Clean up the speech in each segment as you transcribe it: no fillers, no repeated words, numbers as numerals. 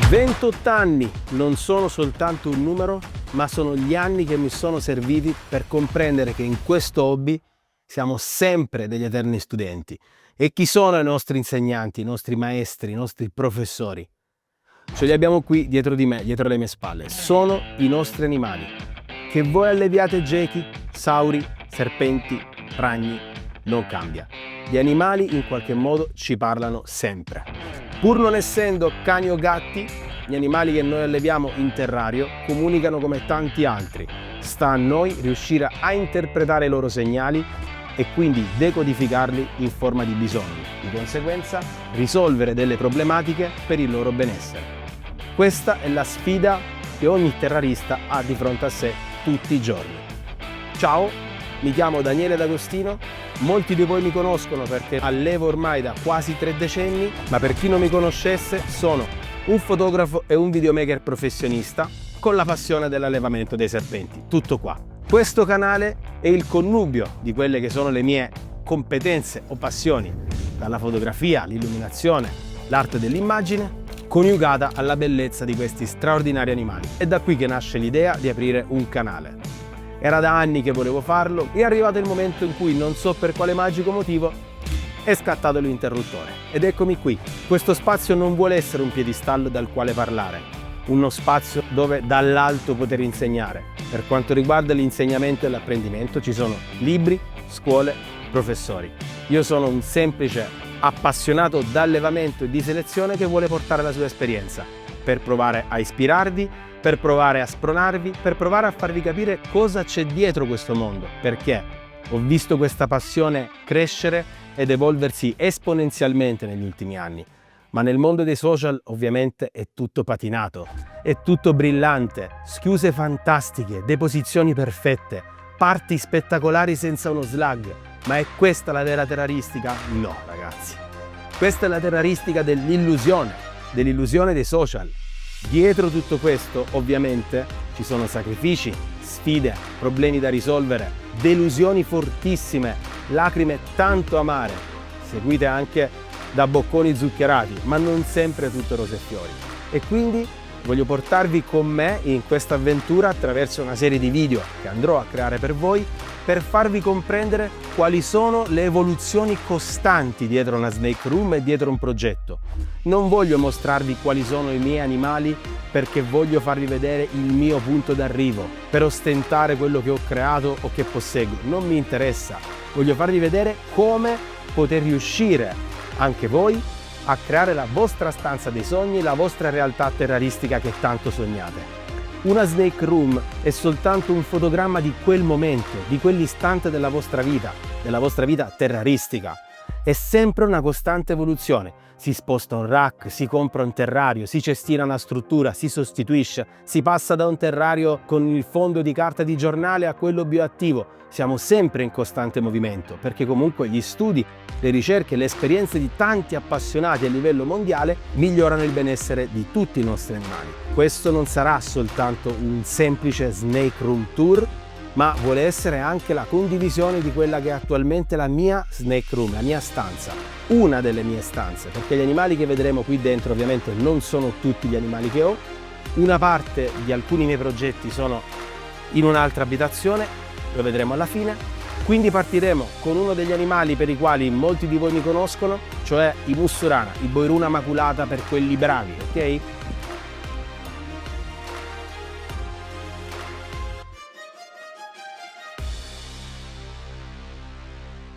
28 anni non sono soltanto un numero, ma sono gli anni che mi sono serviti per comprendere che in questo hobby siamo sempre degli eterni studenti. E chi sono i nostri insegnanti, i nostri maestri, i nostri professori? Ce li abbiamo qui dietro di me, dietro le mie spalle. Sono i nostri animali. Che voi alleviate gechi, sauri, serpenti, ragni, non cambia. Gli animali in qualche modo ci parlano sempre. Pur non essendo cani o gatti, gli animali che noi alleviamo in terrario comunicano come tanti altri. Sta a noi riuscire a interpretare i loro segnali e quindi decodificarli in forma di bisogni. Di conseguenza, risolvere delle problematiche per il loro benessere. Questa è la sfida che ogni terrarista ha di fronte a sé tutti i giorni. Ciao, mi chiamo Daniele D'Agostino. Molti di voi mi conoscono perché allevo ormai da quasi 3 decenni, ma per chi non mi conoscesse sono un fotografo e un videomaker professionista con la passione dell'allevamento dei serpenti. Tutto qua. Questo canale è il connubio di quelle che sono le mie competenze o passioni, dalla fotografia all'illuminazione, l'arte dell'immagine, coniugata alla bellezza di questi straordinari animali. È da qui che nasce l'idea di aprire un canale. Era da anni che volevo farlo, è arrivato il momento in cui, non so per quale magico motivo, è scattato l'interruttore. Ed eccomi qui. Questo spazio non vuole essere un piedistallo dal quale parlare, uno spazio dove dall'alto poter insegnare. Per quanto riguarda l'insegnamento e l'apprendimento ci sono libri, scuole, professori. Io sono un semplice appassionato d'allevamento e di selezione che vuole portare la sua esperienza per provare a ispirarvi, per provare a spronarvi, per provare a farvi capire cosa c'è dietro questo mondo, perché ho visto questa passione crescere ed evolversi esponenzialmente negli ultimi anni. Ma nel mondo dei social ovviamente è tutto patinato, è tutto brillante, schiuse fantastiche, deposizioni perfette, parti spettacolari senza uno slug. Ma è questa la vera terraristica? No, ragazzi. Questa è la terraristica dell'illusione dei social. Dietro tutto questo, ovviamente, ci sono sacrifici, sfide, problemi da risolvere, delusioni fortissime, lacrime tanto amare, seguite anche da bocconi zuccherati, ma non sempre tutto rose e fiori. E quindi voglio portarvi con me in questa avventura attraverso una serie di video che andrò a creare per voi, per farvi comprendere quali sono le evoluzioni costanti dietro una snake room e dietro un progetto. Non voglio mostrarvi quali sono i miei animali perché voglio farvi vedere il mio punto d'arrivo, per ostentare quello che ho creato o che posseggo. Non mi interessa. Voglio farvi vedere come poter riuscire anche voi a creare la vostra stanza dei sogni, la vostra realtà terraristica che tanto sognate. Una snake room è soltanto un fotogramma di quel momento, di quell'istante della vostra vita terraristica. È sempre una costante evoluzione. Si sposta un rack, si compra un terrario, si cestina una struttura, si sostituisce, si passa da un terrario con il fondo di carta di giornale a quello bioattivo. Siamo sempre in costante movimento, perché comunque gli studi, le ricerche, le esperienze di tanti appassionati a livello mondiale migliorano il benessere di tutti i nostri animali. Questo non sarà soltanto un semplice snake room tour, ma vuole essere anche la condivisione di quella che è attualmente la mia snake room, la mia stanza, una delle mie stanze, perché gli animali che vedremo qui dentro ovviamente non sono tutti gli animali che ho. Una parte di alcuni miei progetti sono in un'altra abitazione, lo vedremo alla fine. Quindi partiremo con uno degli animali per i quali molti di voi mi conoscono, cioè i mussurana, i boiruna maculata per quelli bravi, ok?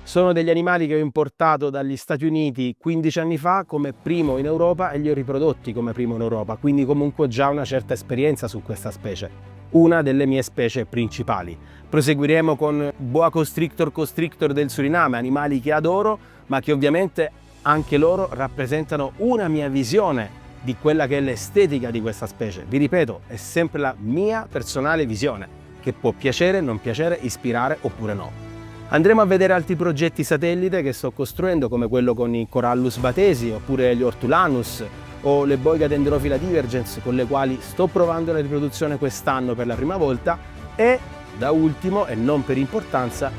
Sono degli animali che ho importato dagli Stati Uniti 15 anni fa come primo in Europa e li ho riprodotti come primo in Europa, quindi comunque ho già una certa esperienza su questa specie, una delle mie specie principali. Proseguiremo con boa constrictor del Suriname, animali che adoro, ma che ovviamente anche loro rappresentano una mia visione di quella che è l'estetica di questa specie. Vi ripeto, è sempre la mia personale visione, che può piacere, non piacere, ispirare oppure no. Andremo a vedere altri progetti satellite che sto costruendo, come quello con i Corallus batesi, oppure gli Ortulanus, o le Boiga dendrophila divergens, con le quali sto provando la riproduzione quest'anno per la prima volta, e da ultimo, e non per importanza,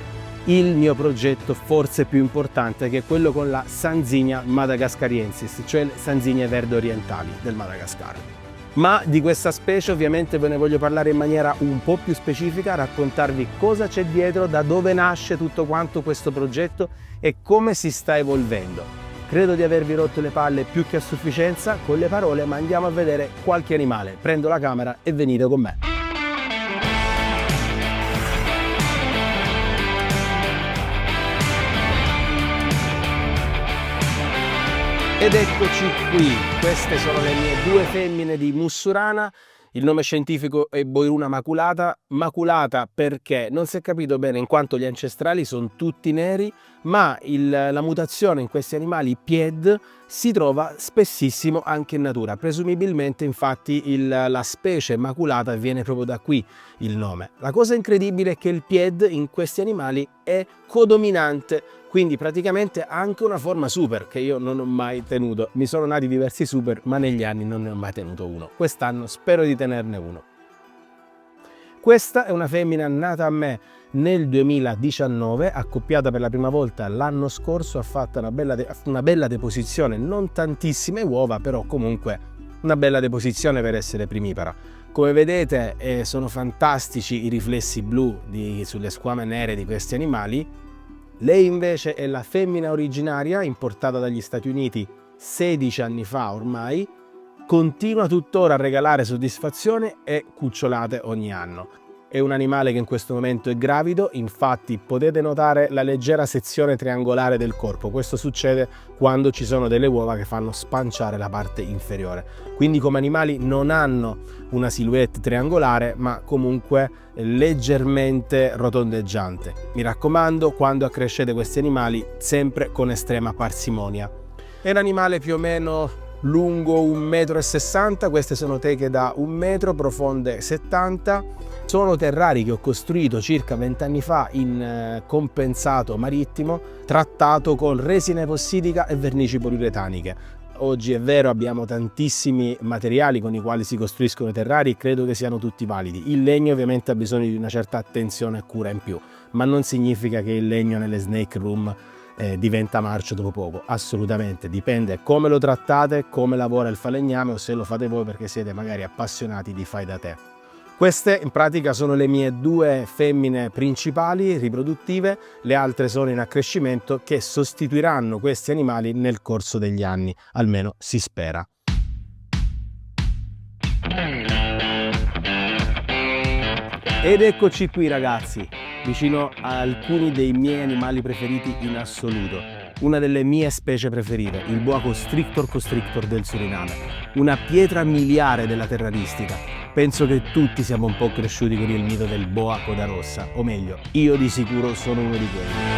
il mio progetto forse più importante, che è quello con la Sanzinia madagascariensis, cioè le zanzine verde orientali del Madagascar. Ma di questa specie ovviamente ve ne voglio parlare in maniera un po' più specifica, raccontarvi cosa c'è dietro, da dove nasce tutto quanto questo progetto e come si sta evolvendo. Credo di avervi rotto le palle più che a sufficienza con le parole, ma andiamo a vedere qualche animale. Prendo la camera e venite con me. Ed eccoci qui, queste sono le mie due femmine di Mussurana, il nome scientifico è Boiruna maculata, maculata perché non si è capito bene in quanto gli ancestrali sono tutti neri, ma la mutazione in questi animali Pied si trova spessissimo anche in natura, presumibilmente infatti la specie maculata viene proprio da qui il nome. La cosa incredibile è che il Pied in questi animali è codominante, quindi praticamente ha anche una forma super che io non ho mai tenuto. Mi sono nati diversi super, ma negli anni non ne ho mai tenuto uno. Quest'anno spero di tenerne uno. Questa è una femmina nata a me nel 2019, accoppiata per la prima volta l'anno scorso, ha fatto una bella deposizione, non tantissime uova, però comunque una bella deposizione per essere primipara. Come vedete sono fantastici i riflessi blu sulle squame nere di questi animali. Lei invece è la femmina originaria importata dagli Stati Uniti 16 anni fa ormai, continua tuttora a regalare soddisfazione e cucciolate ogni anno. È un animale che in questo momento è gravido, infatti potete notare la leggera sezione triangolare del corpo. Questo succede quando ci sono delle uova che fanno spanciare la parte inferiore. Quindi come animali non hanno una silhouette triangolare, ma comunque leggermente rotondeggiante. Mi raccomando, quando accrescete questi animali, sempre con estrema parsimonia. È un animale più o meno lungo 1,60 m, queste sono teche da 1 metro, profonde 70. Sono terrari che ho costruito circa 20 anni fa in compensato marittimo, trattato con resina epossidica e vernici poliuretaniche. Oggi è vero, abbiamo tantissimi materiali con i quali si costruiscono i terrari, credo che siano tutti validi. Il legno ovviamente ha bisogno di una certa attenzione e cura in più, ma non significa che il legno nelle snake room diventa marcio dopo poco, assolutamente, dipende come lo trattate, come lavora il falegname o se lo fate voi perché siete magari appassionati di fai da te. Queste in pratica sono le mie due femmine principali riproduttive, le altre sono in accrescimento che sostituiranno questi animali nel corso degli anni, almeno si spera. Ed eccoci qui ragazzi, vicino a alcuni dei miei animali preferiti in assoluto, una delle mie specie preferite, il boa constrictor del Suriname, una pietra miliare della terraristica. Penso che tutti siamo un po' cresciuti con il mito del boa coda rossa, o meglio, io di sicuro sono uno di quelli.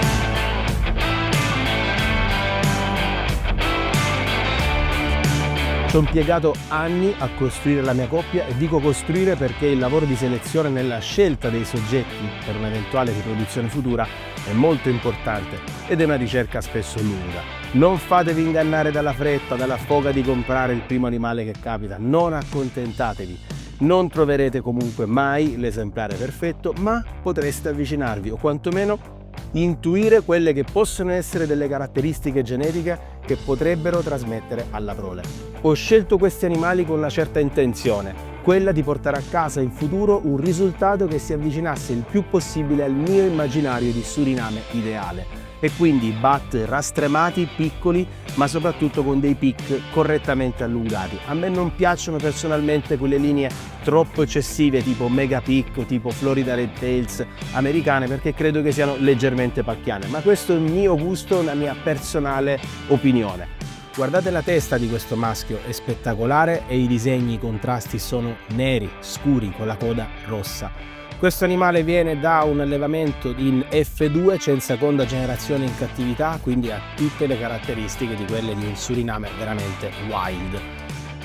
Ci ho impiegato anni a costruire la mia coppia e dico costruire perché il lavoro di selezione nella scelta dei soggetti per un'eventuale riproduzione futura è molto importante ed è una ricerca spesso lunga. Non fatevi ingannare dalla fretta, dalla foga di comprare il primo animale che capita, non accontentatevi. Non troverete comunque mai l'esemplare perfetto, ma potreste avvicinarvi o quantomeno intuire quelle che possono essere delle caratteristiche genetiche che potrebbero trasmettere alla prole. Ho scelto questi animali con una certa intenzione, quella di portare a casa in futuro un risultato che si avvicinasse il più possibile al mio immaginario di Suriname ideale. E quindi bat rastremati, piccoli, ma soprattutto con dei pic correttamente allungati. A me non piacciono personalmente quelle linee troppo eccessive tipo Mega Pic o tipo Florida Red Tails americane, perché credo che siano leggermente pacchiane, ma questo è il mio gusto, una mia personale opinione. Guardate la testa di questo maschio, è spettacolare e i disegni, i contrasti sono neri, scuri, con la coda rossa. Questo animale viene da un allevamento in F2, c'è in seconda generazione in cattività, quindi ha tutte le caratteristiche di quelle di un Suriname veramente wild.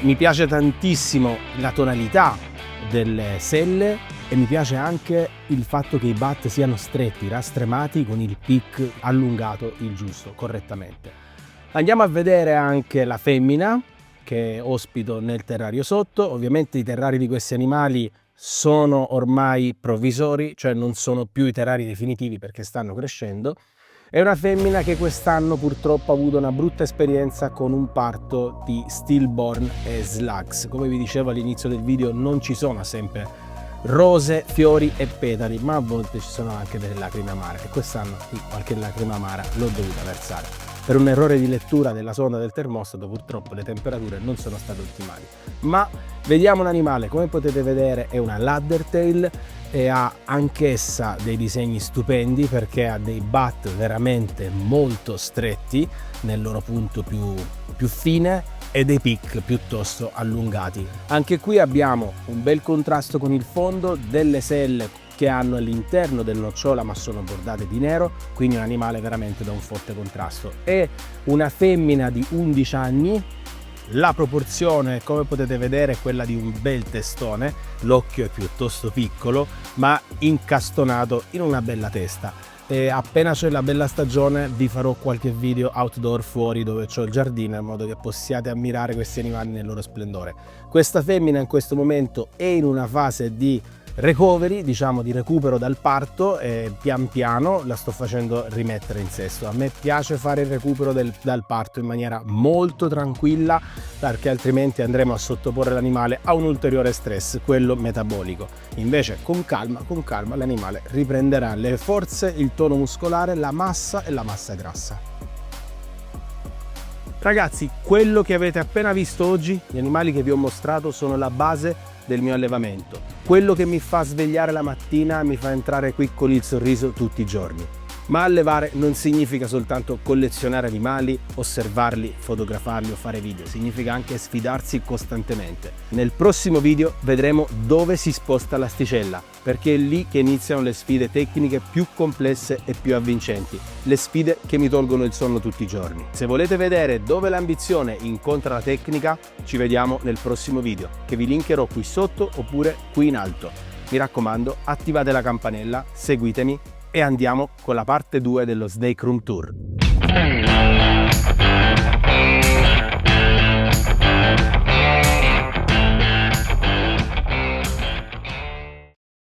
Mi piace tantissimo la tonalità delle selle e mi piace anche il fatto che i bat siano stretti, rastremati, con il pic allungato il giusto, correttamente. Andiamo a vedere anche la femmina che ospito nel terrario sotto. Ovviamente i terrari di questi animali sono ormai provvisori, cioè non sono più i terrari definitivi perché stanno crescendo. È una femmina che quest'anno purtroppo ha avuto una brutta esperienza con un parto di stillborn e slugs. Come vi dicevo all'inizio del video, non ci sono sempre rose, fiori e petali, ma a volte ci sono anche delle lacrime amare, e quest'anno qualche lacrima amara l'ho dovuta versare. Per un errore di lettura della sonda del termostato purtroppo le temperature non sono state ottimali. Ma vediamo l'animale. Come potete vedere è una Ladderdale e ha anch'essa dei disegni stupendi, perché ha dei butt veramente molto stretti nel loro punto più fine e dei pic piuttosto allungati. Anche qui abbiamo un bel contrasto con il fondo, delle selle che hanno all'interno del nocciola ma sono bordate di nero, quindi un animale veramente da un forte contrasto. È una femmina di 11 anni, la proporzione come potete vedere è quella di un bel testone, l'occhio è piuttosto piccolo ma incastonato in una bella testa. E appena c'è la bella stagione vi farò qualche video outdoor fuori dove c'ho il giardino, in modo che possiate ammirare questi animali nel loro splendore. Questa femmina in questo momento è in una fase di recovery, diciamo di recupero dal parto, e pian piano la sto facendo rimettere in sesto. A me piace fare il recupero dal parto in maniera molto tranquilla, perché altrimenti andremo a sottoporre l'animale a un ulteriore stress, quello metabolico. Invece con calma l'animale riprenderà le forze, il tono muscolare, la massa e la massa grassa. Ragazzi, quello che avete appena visto oggi, gli animali che vi ho mostrato, sono la base del mio allevamento. Quello che mi fa svegliare la mattina, mi fa entrare qui con il sorriso tutti i giorni. Ma allevare non significa soltanto collezionare animali, osservarli, fotografarli o fare video, significa anche sfidarsi costantemente. Nel prossimo video vedremo dove si sposta l'asticella, perché è lì che iniziano le sfide tecniche più complesse e più avvincenti, le sfide che mi tolgono il sonno tutti i giorni. Se volete vedere dove l'ambizione incontra la tecnica, ci vediamo nel prossimo video, che vi linkerò qui sotto oppure qui in alto. Mi raccomando, attivate la campanella, seguitemi e andiamo con la parte 2 dello Snake Room Tour.